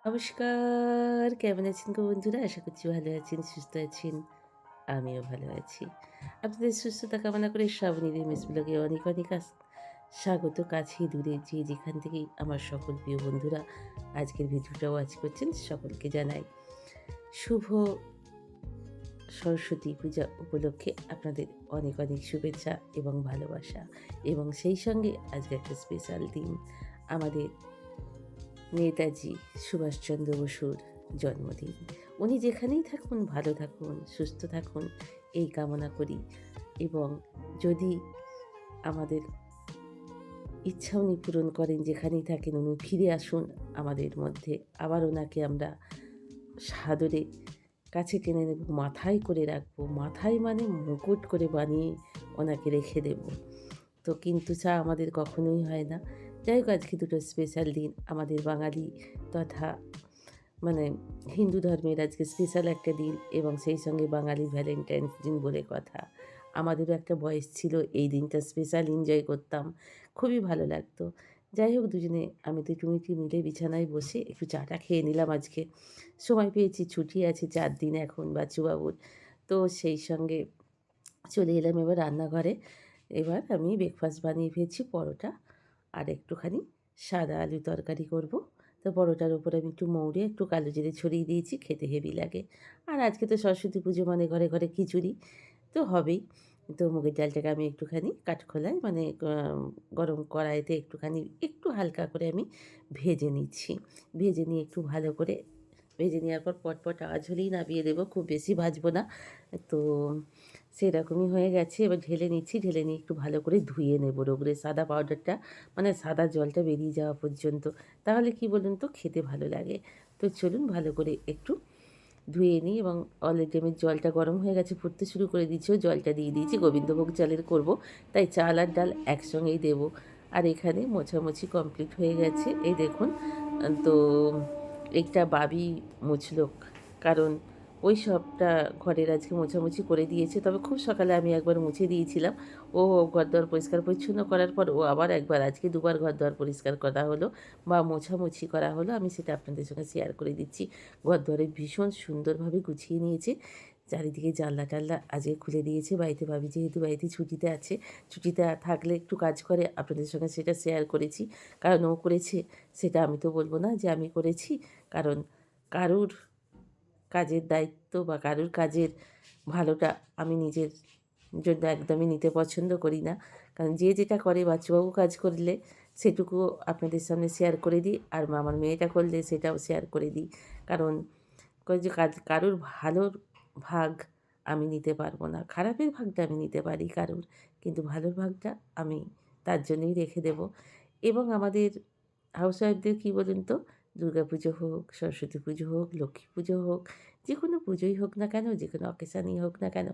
নমস্কার, কেমন আছেন গো বন্ধুরা? আশা করছি ভালো আছেন, সুস্থ আছেন। আমিও ভালো আছি। আপনাদের সুস্থতা কামনা করে শ্রাবণীর মিস ব্লগে অনেক, অনেক স্বাগত। কাছে দূরে যে যেখান থেকেই আমার সকল প্রিয় বন্ধুরা আজকের ভিডিওটা ওয়াচ করছেন সকলকে জানাই শুভ সরস্বতী পূজা উপলক্ষে আপনাদের অনেক, অনেক শুভেচ্ছা এবং ভালোবাসা। এবং সেই সঙ্গে আজকে একটা স্পেশাল দিন, আমাদের নেতাজি সুভাষচন্দ্র বসুর জন্মদিন। উনি যেখানেই থাকুন ভালো থাকুন, সুস্থ থাকুন এই কামনা করি। এবং যদি আমাদের ইচ্ছা উনি পূরণ করেন, যেখানেই থাকেন উনি ফিরে আসুন আমাদের মধ্যে, আবার ওনাকে আমরা সাদরে কাছে টেনে নেব, মাথায় করে রাখবো, মাথায় মানে মুকুট করে বানিয়ে ওনাকে রেখে দেব। তো কিন্তু আমাদের কখনোই হয় না। যাই হোক, আজকে দুটো স্পেশাল দিন আমাদের বাঙালি তথা মানে হিন্দু ধর্মের আজকে স্পেশাল একটা দিন, এবং সেই সঙ্গে বাঙালি ভ্যালেন্টাইন্স দিন বলে কথা। আমাদেরও একটা বয়স ছিল এই দিনটা স্পেশাল এনজয় করতাম, খুবই ভালো লাগতো। যাই হোক, দুজনে আমি তো টুমিটি মিলে বিছানায় বসে একটু চাটা খেয়ে নিলাম আজকে। সময় পেয়েছি, ছুটি আছে ৪ দিন এখন বাচ্চুবাবুর। তো সেই সঙ্গে চলে এলাম এবার রান্নাঘরে। এবার আমি ব্রেকফাস্ট বানিয়ে ফেলছি, পরোটা আর একটুখানি সাদা আলুর তরকারি করব। তো পরোটার উপর আমি একটু মৌরি, একটু কালো জিরে ছড়িয়ে দিয়েছি, খেতে হেভি লাগে। আর আজকে তো সরস্বতী পুজো মানে ঘরে, ঘরে খিচুড়ি তো হবেই। তো মুগের ডালটাকে আমি একটুখানি কাঠখোলায় মানে গরম কড়াইতে একটুখানি একটু হালকা করে আমি ভেজে নিচ্ছি। ভেজে নিয়ে একটু ভালো করে ভেজে নেওয়ার পর পটপট আওয়াজ হলেই নামিয়ে দেবো, খুব বেশি ভাজবো না। তো সেরকমই হয়ে গেছে। এবার ঢেলে নিচ্ছি, ঢেলে নিয়ে একটু ভালো করে ধুয়ে নেব রগড়ে, সাদা পাউডারটা মানে সাদা জলটা বেরিয়ে যাওয়া পর্যন্ত। তাহলে কি বলুন তো, খেতে ভালো লাগে। তো চলুন ভালো করে একটু ধুয়ে নিই। এবং অলরেডি আমি জলটা গরম হয়ে গেছে, ফুটতে শুরু করে দিয়েছি, জলটা দিয়ে দিয়েছি। গোবিন্দভোগ চালের করব, তাই চাল আর ডাল একসঙ্গেই দেবো। আর এখানে মোছামুছি কমপ্লিট হয়ে গেছে, এই দেখুন। তো একটা বাবি মুছলো, কারণ ওই সবটা ঘরের আজকে মোছামুছি করে দিয়েছে। তবে খুব সকালে আমি একবার মুছে দিয়েছিলাম। ও ঘরদোর পরিষ্কার পরিচ্ছন্ন করার পর ও আবার একবার, আজকে দুবার ঘরদোর পরিষ্কার করা হলো বা মোছামুছি করা হলো। আমি সেটা আপনাদের সঙ্গে শেয়ার করে দিচ্ছি। ঘরদোরে ভীষণ সুন্দরভাবে গুছিয়ে নিয়েছে। চারিদিকে জানলা টানলা আজকে খুলে দিয়েছে। বাড়িতে ভাবি যেহেতু বাড়িতে ছুটিতে আছে, ছুটিতে থাকলে একটু কাজ করে, আপনাদের সঙ্গে সেটা শেয়ার করেছি। কারণ ও করেছে, সেটা আমি তো বলব না যে আমি করেছি। কারণ কারুর কাজের দায়িত্ব বা কারুর কাজের ভালোটা আমি নিজের জন্য একদমই নিতে পছন্দ করি না। কারণ যে যেটা করে, বাচ্চুবাবু কাজ করলে সেটুকুও আপনাদের সামনে শেয়ার করে দিই, আর আমার মেয়েটা করলে সেটাও শেয়ার করে দিই। কারণ যে কারুর ভালোর ভাগ আমি নিতে পারবো না। খারাপের ভাগটা আমি নিতে পারি কারুর, কিন্তু ভালোর ভাগটা আমি তার জন্যই রেখে দেবো। এবং আমাদের হাউসওয়াইফদের কী বলুন তো, দুর্গা পুজো হোক, সরস্বতী পুজো হোক, লক্ষ্মী পুজো হোক, যে কোনো পুজোই হোক না কেন, যে কোনো অকেশানই হোক না কেন,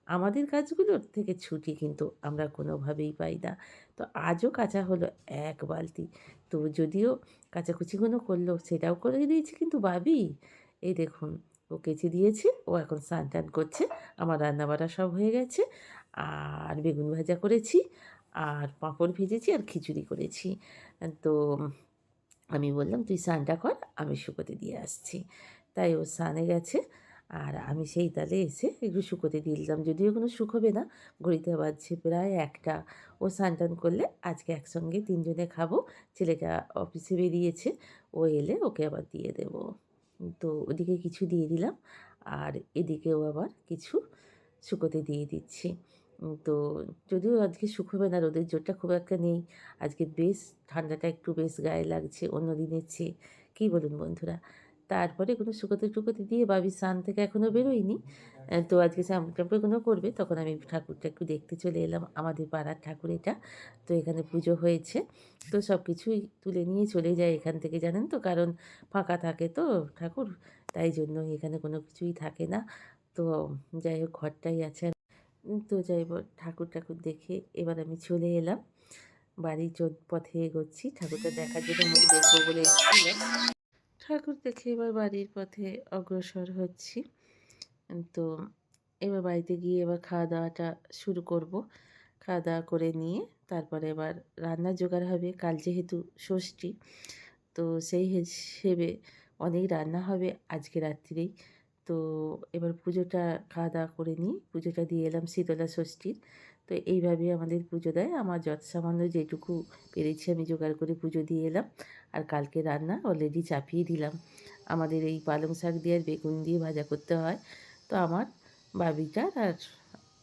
আমাদের কাজগুলোর থেকে ছুটি কিন্তু আমরা কোনোভাবেই পাই না। তো আজও কাচা হলো ১ বালতি। তো যদিও কাচাকুচিগুলো করলো, সেটাও করে দিয়েছি, কিন্তু ভাবি এই দেখুন, ও কেচে দিয়েছে, ও এখন স্নান টান করছে। আমার রান্নাবাড়া সব হয়ে গেছে। আর বেগুন ভাজা করেছি, আর পাঁপড় ভেজেছি, আর খিচুড়ি করেছি। তো আমি বললাম, "তুই স্নানটা কর, আমি শুকোতে দিয়ে আসছি।" তাই ও স্নানে গেছে, আর আমি সেই তালে এসে একটু শুকোতে দিয়ে দিলাম। যদিও এখনো শুকোবে না, ঘড়িতে বাজছে প্রায় ১টা। ও স্নান টান করলে আজকে একসঙ্গে ৩ জনে খাবো। ছেলেটা অফিসে বেরিয়েছে, ও এলে ওকে আবার দিয়ে দেবো। তো ওদিকে কিছু দিয়ে দিলাম, আর এদিকেও আবার কিছু শুকোতে দিয়ে দিচ্ছি। তো যদিও আজকে শুকোবে না, রোদের জোরটা খুব একটা নেই। আজকে বেশ ঠান্ডাটা একটু বেশ গায়ে লাগছে অন্য দিনের চেয়ে। কী বলুন বন্ধুরা? তারপরে এগুলো শুকোতে দিয়ে বাবি স্নান থেকে এখনও বেরোয়নি। তো আজকে শ্যাম্পু-ট্যাম্পুগুলো করবে, তখন আমি ঠাকুরটা একটু দেখতে চলে এলাম। আমাদের পাড়ার ঠাকুর এটা। তো এখানে পুজো হয়েছে। তো সব কিছুই তুলে নিয়ে চলে যাই এখান থেকে, জানেন তো? কারণ ফাঁকা থাকে তো ঠাকুর, তাই জন্য এখানে কোনো কিছুই থাকে না। তো যাই হোক, ঘরটাই আছে। তো যাই হোক, ঠাকুর দেখে এবার আমি চলে এলাম। বাড়ির পথে এগোচ্ছি। ঠাকুরটা দেখার জন্য মুখ দেখবো বলে এসেছিলাম। ঠাকুর দেখে এবার বাড়ির পথে অগ্রসর হচ্ছি। তো এবার বাড়িতে গিয়ে এবার খাওয়া-দাওয়াটা শুরু করব। খাওয়া-দাওয়া করে নিয়ে তারপরে এবার রান্নার জোগাড় হবে। কাল যেহেতু ষষ্ঠী, তো সেই হিসেবে অনেক রান্না হবে আজকে রাত্রিরেই। তো এবার পুজোটা খাওয়া-দাওয়া করে নিই। পুজোটা দিয়ে এলাম শীতলা ষষ্ঠীর। তো এইভাবেই আমাদের পুজো দেয়। আমার যৎসামান্য যেটুকু পেরেছি আমি জোগাড় করে পুজো দিয়ে এলাম। আর কালকে রান্না অলরেডি চাপিয়ে দিলাম। আমাদের এই পালং শাক দিয়ে আর বেগুন দিয়ে ভাজা করতে হয়। তো আমার বাবিটার আর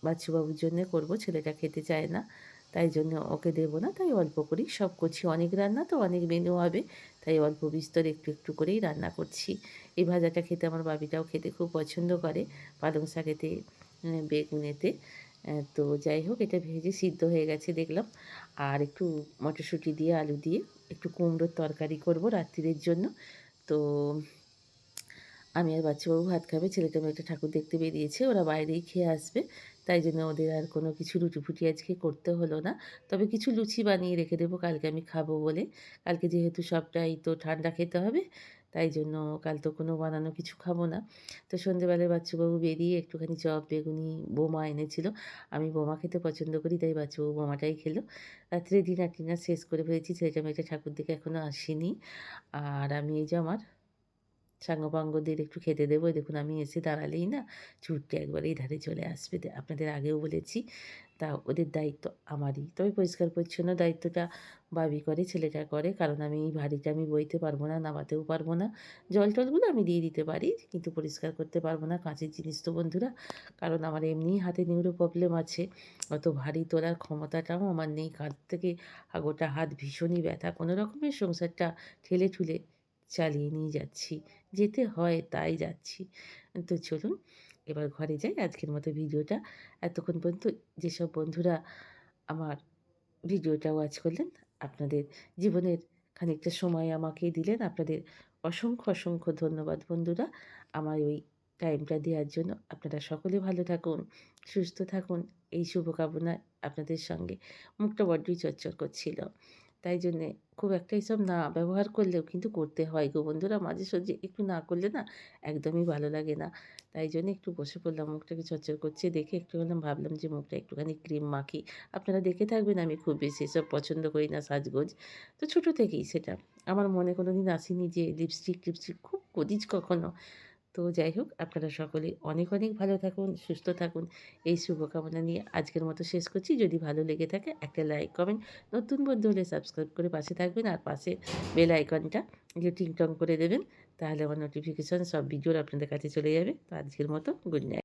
বাচ্চুবাবুর জন্যে করব। ছেলেটা খেতে চায় না। তাই জন্য ওকে দেব না। তাই অল্প করেই সব করছি। অনেক রান্না তো অনেক মেনু হবে। তাই অল্প বিস্তর একটু, একটু করেই রান্না করছি। এই ভাজাটা খেতে আমার বাবিটাও খেতে খুব পছন্দ করে। পালং শাকেতে, বেগুনেতে। তো যাই হোক এটা ভেজে সিদ্ধ হয়ে গেছে দেখলাম। আর একটু মটরশুঁটি দিয়ে, আলু দিয়ে একটু কুমড়োর তরকারি করব রাত্তিরের জন্য। তো আমি আর বাচ্চাবাবু ভাত খাবে। ছেলেটা-মেয়েটা ঠাকুর দেখতে বেরিয়েছে। ওরা বাইরেই খেয়ে আসবে। তাই জন্য ওদের আর কোনো কিছু রুটি-ফুটি আজকে করতে হলো না। তবে কিছু লুচি বানিয়ে রেখে দেবো কালকে আমি খাবো বলে। কালকে যেহেতু সবটাই তো ঠান্ডা খেতে হবে, তাই জন্য কাল তো কোনো বানানো কিছু খাবো না। তো সন্ধ্যেবেলায় বাচ্চাবাবু বেরিয়ে একটুখানি চপ, বেগুনি, বোমা এনেছিল। আমি বোমা খেতে পছন্দ করি, তাই বাচ্চাবাবু বোমাটাই খেলো। রাত্রে ডিনার-টিনার শেষ করে ফেলেছি। ছেলেটা-মেয়েটা ঠাকুর দেখে এখনো আসেনি। আর আমি এই যে আমার সাঙ্গপাঙ্গদের একটু খেতে দেবো। দেখুন আমি এসে দাঁড়ালেই না ছুটে একবারে এই ধারে চলে আসবে। আপনাদের আগেও বলেছি। তা ওদের দায়িত্ব আমারই। তবে পরিষ্কার পরিচ্ছন্ন দায়িত্বটা বাবি করে, ছেলেটা করে। কারণ আমি এই ভারীটা আমি বইতে পারবো না, নামাতেও পারবো না। জল-টলগুলো আমি দিয়ে দিতে পারি, কিন্তু পরিষ্কার করতে পারবো না। কাঁচের জিনিস তো বন্ধুরা। কারণ আমার এমনিই হাতে নিউরো প্রবলেম আছে। অত ভারী তোলার ক্ষমতাটাও আমার নেই। কাঁধ থেকে গোটা হাত ভীষণই ব্যথা। কোনো রকমের সংসারটা ঠেলে-ঠুলে চালিয়ে নিয়ে যাচ্ছি। যেতে হয় তাই যাচ্ছি। তো চলুন এবার ঘরে যাই। আজকের মতো ভিডিওটা এতক্ষণ পর্যন্ত যেসব বন্ধুরা আমার ভিডিওটা ওয়াচ করলেন, আপনাদের জীবনের খানিকটা সময় আমাকে দিলেন। আপনাদের অসংখ্য, অসংখ্য ধন্যবাদ বন্ধুরা। আমার ওই টাইমটা দেওয়ার জন্য। আপনারা সকলে ভালো থাকুন, সুস্থ থাকুন। এই শুভকামনায় আপনাদের সঙ্গে। মুখটা বড্ডই চড়চড় করছিল। তাই জন্যে খুব একটা এসব না ব্যবহার করলেও কিন্তু করতে হয় গো বন্ধুরা। মাঝে সাঝে একটু না করলে না একদমই ভালো লাগে না। তাই জন্য একটু বসে পড়লাম। মুখটাকে চড়চড় করছে দেখে একটু ভাবলাম যে মুখটা একটুখানি ক্রিম মাখি। আপনারা দেখে থাকবেন আমি খুব বেশি এসব পছন্দ করি না সাজগোজ। তো ছোটো থেকেই সেটা। আমার মনে কোনোদিন আসেনি যে লিপস্টিক খুব করিস কখনো। তো যাই হোক আপনারা সকলে অনেক, অনেক ভালো থাকুন, সুস্থ থাকুন। এই শুভকামনা নিয়ে আজকের মতো শেষ করছি। যদি ভালো লেগে থাকে একটা লাইক, কমেন্ট, নতুন বন্ধু হলে সাবস্ক্রাইব করে পাশে থাকবেন। আর পাশে বেল আইকনটা একটু টিং টং করে দেবেন। তাহলে আমার নোটিফিকেশন সব ভিডিওর আপনাদের কাছে চলে যাবে। তো আজকের মতো গুড নাইট।